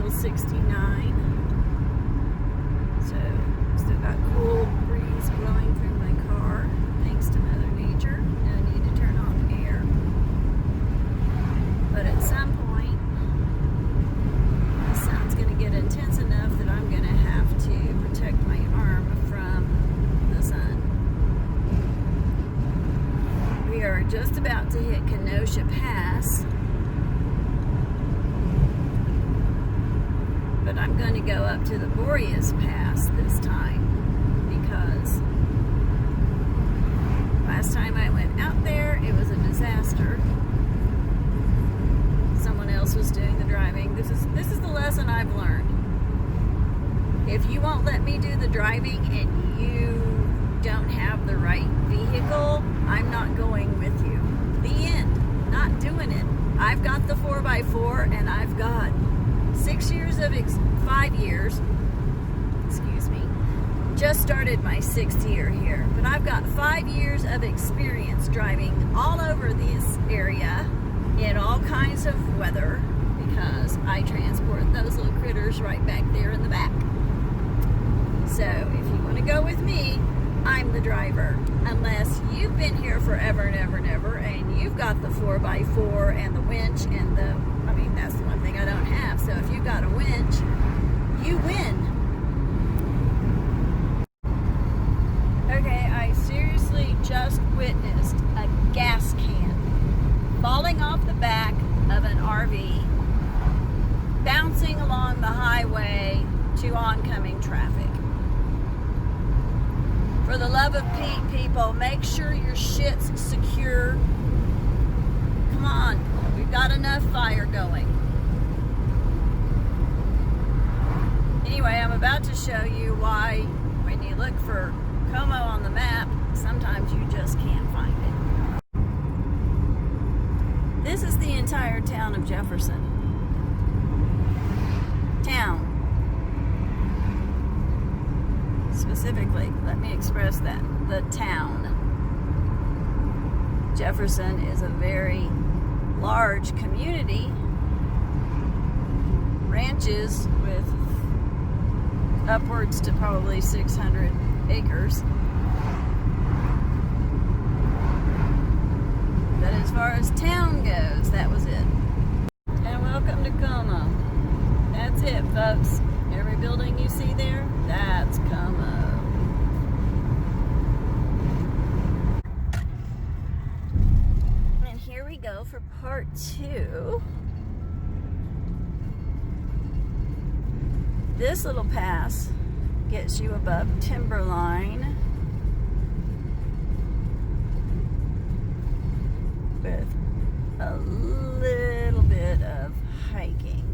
still 69. So still got cool breeze blowing through my car, thanks to Mother Nature. No need to turn on the air. But at some point, the sun's going to get intense enough that I'm going to have to protect my arm from the sun. We are just about to hit Kenosha Pass, but I'm going to go up to the Boreas Pass this time because last time I went out there, it was a disaster. Someone else was doing the driving. This is the lesson I've learned. If you won't let me do the driving and you don't have the right vehicle, I'm not going with you. The end. Not doing it. I've got the 4x4 and I've got 5 years, excuse me, just started my 6th year here, but I've got 5 years of experience driving all over this area in all kinds of weather because I transport those little critters right back there in the back. So if you want to go with me, I'm the driver. Unless you've been here forever and ever and ever and you've got the 4x4 and the winch and that's the one thing I don't have. So if you've got a winch, you win. Okay, I seriously just witnessed a gas can falling off the back of an RV, bouncing along the highway to oncoming traffic. For the love of Pete, people, make sure your shit's secure. Come on, we've got enough fire going. Anyway, I'm about to show you why when you look for Como on the map, sometimes you just can't find it. This is the entire town of Jefferson. Town. Specifically, let me express that. The town. Jefferson is a very large community. Ranches with upwards to probably 600 acres. But as far as town goes, that was it. And welcome to Como. That's it, folks. Every building you see there, that's Como. And here we go for part 2. This little pass gets you above timberline with a little bit of hiking.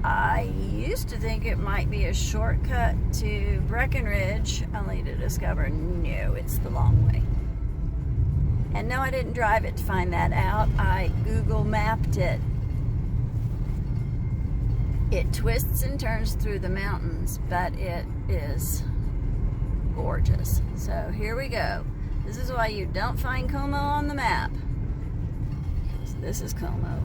I used to think it might be a shortcut to Breckenridge, only to discover no, it's the long way. And no, I didn't drive it to find that out. I Google mapped it. It twists and turns through the mountains, but it is gorgeous. So here we go. This is why you don't find Como on the map. So this is Como.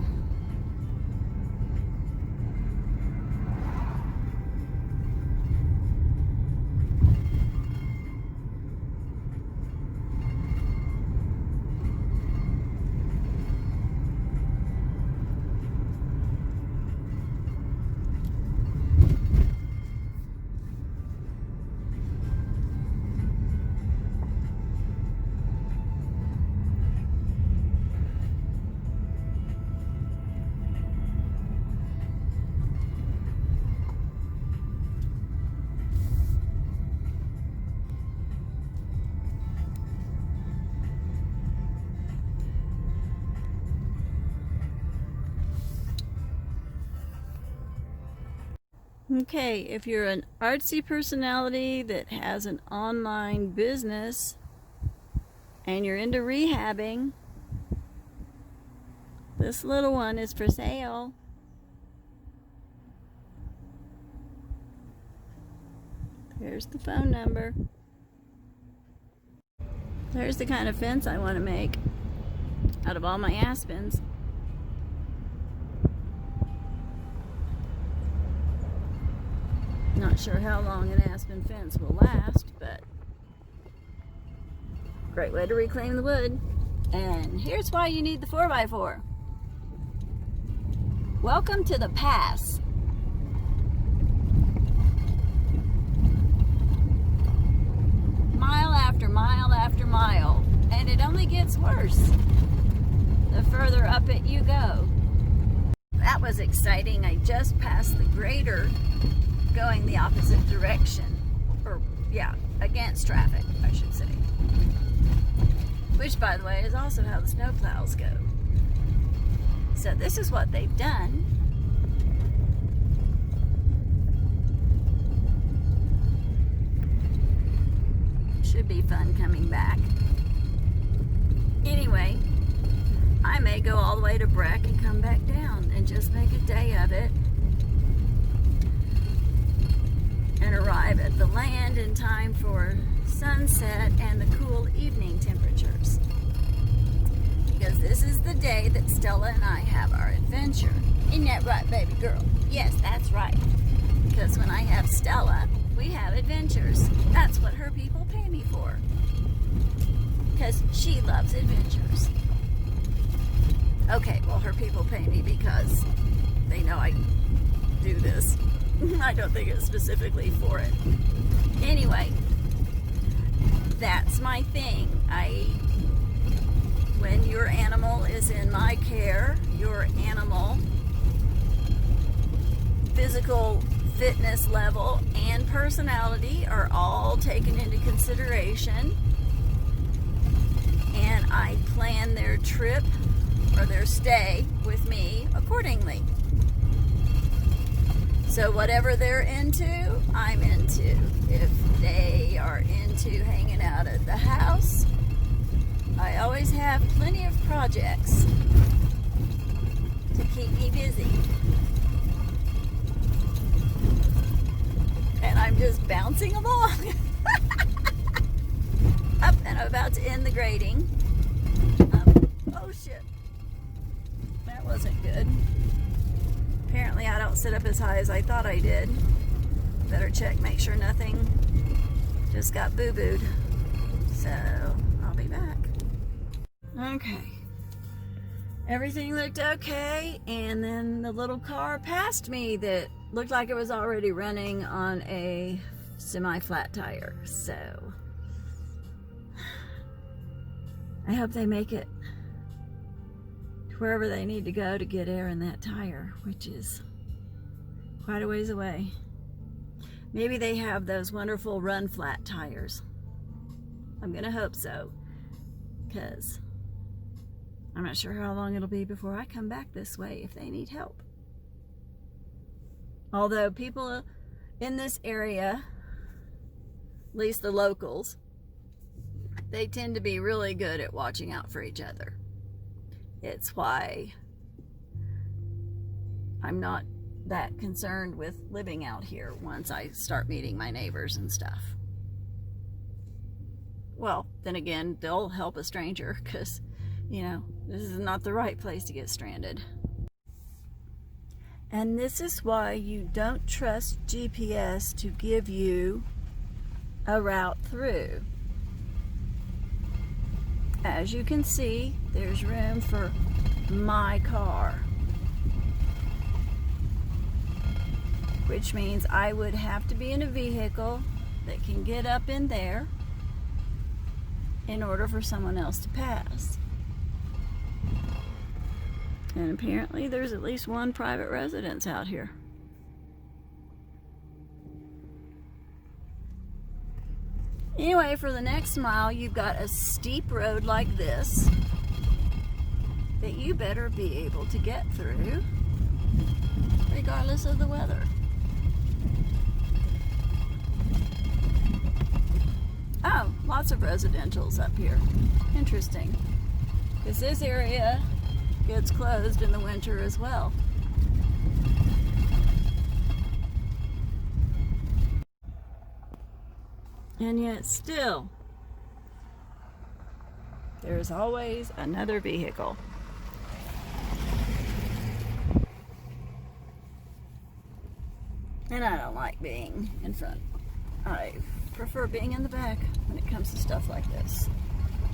Okay, if you're an artsy personality that has an online business and you're into rehabbing, this little one is for sale. There's the phone number. There's the kind of fence I want to make out of all my aspens. Not sure how long an aspen fence will last, but great way to reclaim the wood. And here's why you need the 4x4. Welcome to the pass. Mile after mile after mile, and it only gets worse the further up it you go. That was exciting. I just passed the grader going the opposite direction, or yeah, against traffic, I should say. Which, by the way, is also how the snowplows go. So this is what they've done. Should be fun coming back. Anyway, I may go all the way to Breck and come back down and just make a day of it and arrive at the land in time for sunset and the cool evening temperatures. Because this is the day that Stella and I have our adventure. Isn't that right, baby girl? Yes, that's right. Because when I have Stella, we have adventures. That's what her people pay me for. Because she loves adventures. Okay, well, her people pay me because they know I do this. I don't think it's specifically for it. Anyway, that's my thing. When your animal is in my care, your animal physical fitness level and personality are all taken into consideration, and I plan their trip or their stay with me accordingly. So whatever they're into, I'm into. If they are into hanging out at the house, I always have plenty of projects to keep me busy. And I'm just bouncing along. Up, and I'm about to end the grading. Oh shit. That wasn't good. Apparently I don't sit up as high as I thought I did. Better check, make sure nothing just got boo-booed. So, I'll be back. Okay. Everything looked okay, and then the little car passed me that looked like it was already running on a semi-flat tire. So, I hope they make it wherever they need to go to get air in that tire, which is quite a ways away. Maybe they have those wonderful run flat tires. I'm gonna hope so, because I'm not sure how long it'll be before I come back this way if they need help. Although people in this area, at least the locals, they tend to be really good at watching out for each other. It's why I'm not that concerned with living out here once I start meeting my neighbors and stuff. Well, then again, they'll help a stranger because, you know, this is not the right place to get stranded. And this is why you don't trust GPS to give you a route through. As you can see, there's room for my car, which means I would have to be in a vehicle that can get up in there in order for someone else to pass. And apparently there's at least one private residence out here. Anyway, for the next mile, you've got a steep road like this that you better be able to get through regardless of the weather. Oh, lots of residentials up here. Interesting. Because this area gets closed in the winter as well. And yet still, there's always another vehicle. And I don't like being in front. I prefer being in the back when it comes to stuff like this.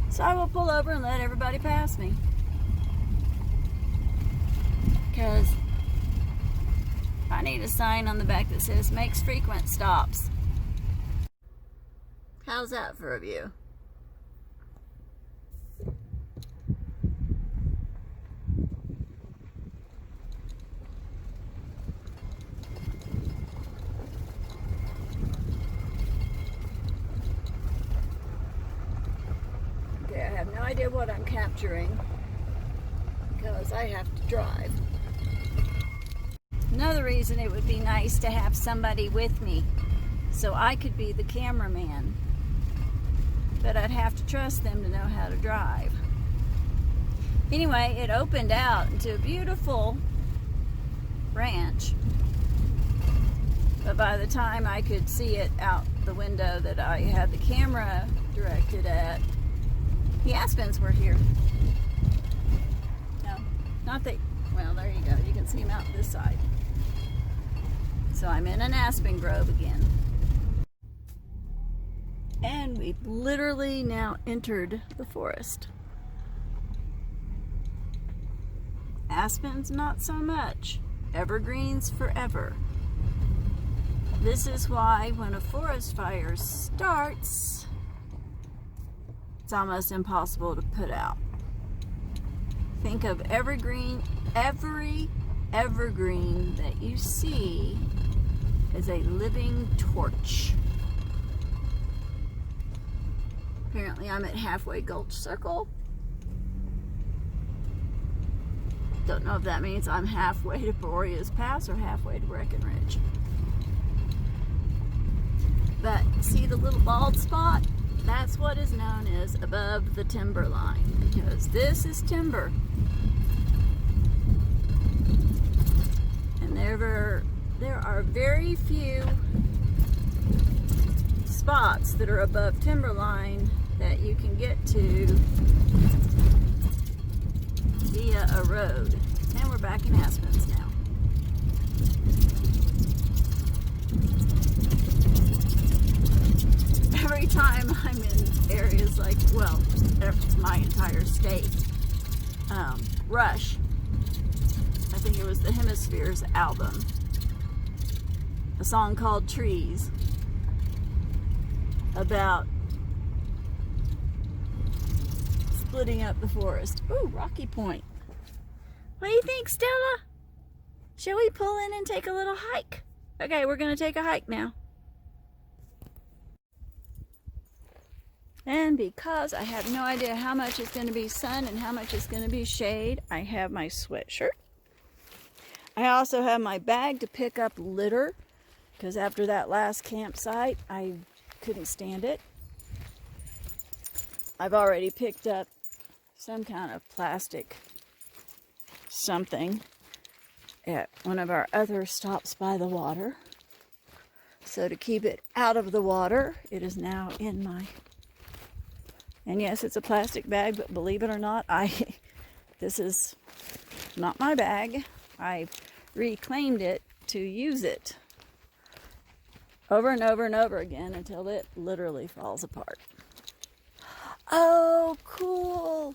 So I will pull over and let everybody pass me. Because I need a sign on the back that says makes frequent stops. How's that for a view? Okay, I have no idea what I'm capturing because I have to drive. Another reason it would be nice to have somebody with me so I could be the cameraman. But I'd have to trust them to know how to drive. Anyway, it opened out into a beautiful ranch. But by the time I could see it out the window that I had the camera directed at, the aspens were here. No, not that, well, there you go. You can see them out this side. So I'm in an aspen grove again. And we've literally now entered the forest. Aspens, not so much. Evergreens forever. This is why when a forest fire starts, it's almost impossible to put out. Think of every evergreen that you see as a living torch. Apparently I'm at Halfway Gulch Circle. Don't know if that means I'm halfway to Boreas Pass or halfway to Breckenridge. But see the little bald spot? That's what is known as above the timberline, because this is timber. And there are very few spots that are above timberline that you can get to via a road. And we're back in aspens now. Every time I'm in areas like, well, my entire state, Rush, I think it was the Hemispheres album, a song called Trees, about splitting up the forest. Ooh, Rocky Point. What do you think, Stella? Shall we pull in and take a little hike? Okay, we're going to take a hike now. And because I have no idea how much is going to be sun and how much is going to be shade, I have my sweatshirt. I also have my bag to pick up litter, because after that last campsite, I couldn't stand it. I've already picked up some kind of plastic something at one of our other stops by the water. So to keep it out of the water, it is now in my... And yes, it's a plastic bag, but believe it or not, this is not my bag. I've reclaimed it to use it over and over and over again until it literally falls apart. Oh, cool.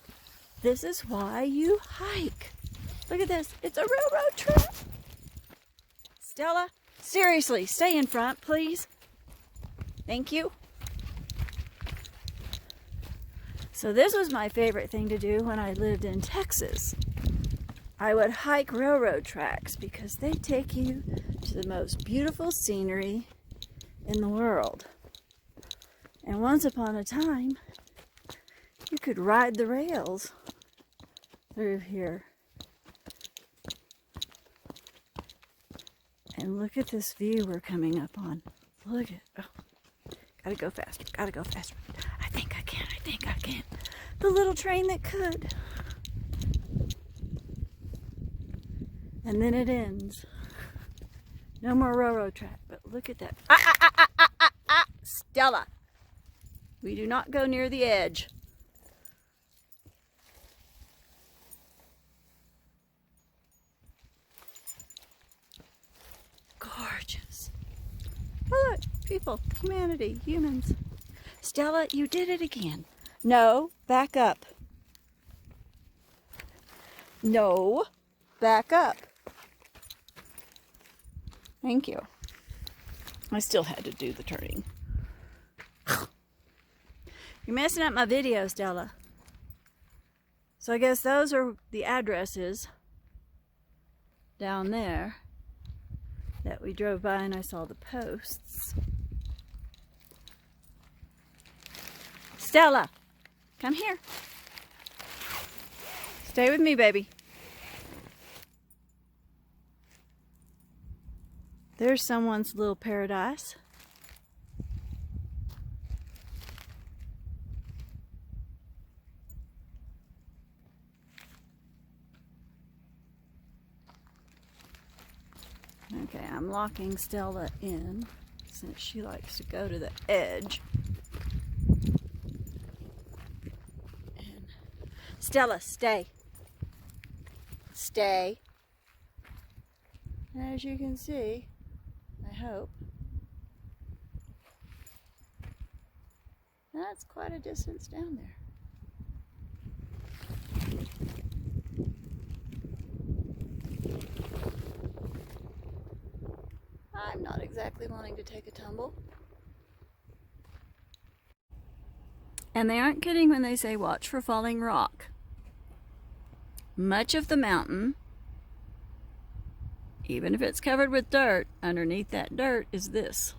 This is why you hike. Look at this. It's a railroad track. Stella, seriously, stay in front, please. Thank you. So this was my favorite thing to do when I lived in Texas. I would hike railroad tracks because they take you to the most beautiful scenery in the world. And once upon a time, you could ride the rails through here. And look at this view we're coming up on. Look at, oh, gotta go faster, gotta go faster. I think I can. The little train that could. And then it ends. No more railroad track, but look at that. Stella. We do not go near the edge. Gorgeous. people, humanity, humans. Stella, you did it again. No, back up. No, back up. Thank you. I still had to do the turning. You're messing up my video, Stella. So I guess those are the addresses down there that we drove by, and I saw the posts. Stella, come here. Stay with me, baby. There's someone's little paradise. Okay, I'm locking Stella in since she likes to go to the edge. And Stella, stay. Stay. As you can see, I hope, that's quite a distance down there. I'm not exactly wanting to take a tumble. And they aren't kidding when they say watch for falling rock. Much of the mountain, even if it's covered with dirt, underneath that dirt is this.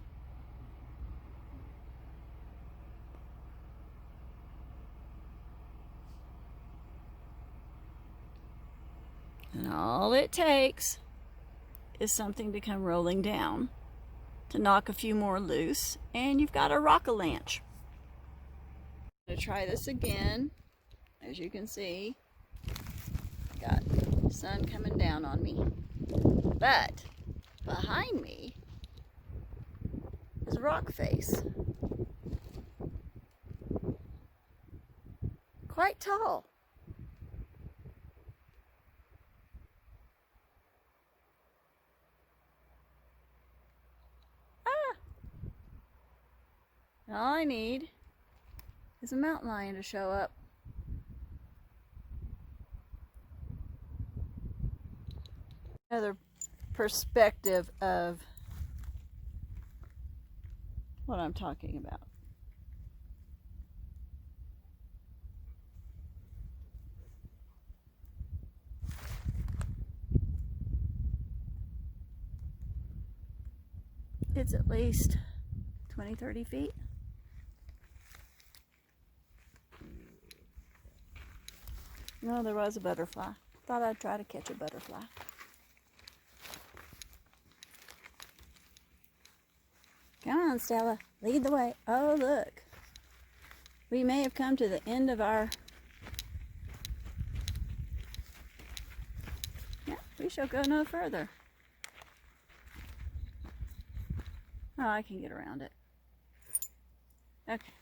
And all it takes is something to come rolling down to knock a few more loose, and you've got a rock-a-lanch. I'm going to try this again. As you can see, I got the sun coming down on me, but behind me is a rock face, quite tall. All I need is a mountain lion to show up. Another perspective of what I'm talking about. It's at least 20-30 feet. No, there was a butterfly. Thought I'd try to catch a butterfly. Come on, Stella. Lead the way. Oh, look. We may have come to the end of our... Yeah, we shall go no further. Oh, I can get around it. Okay.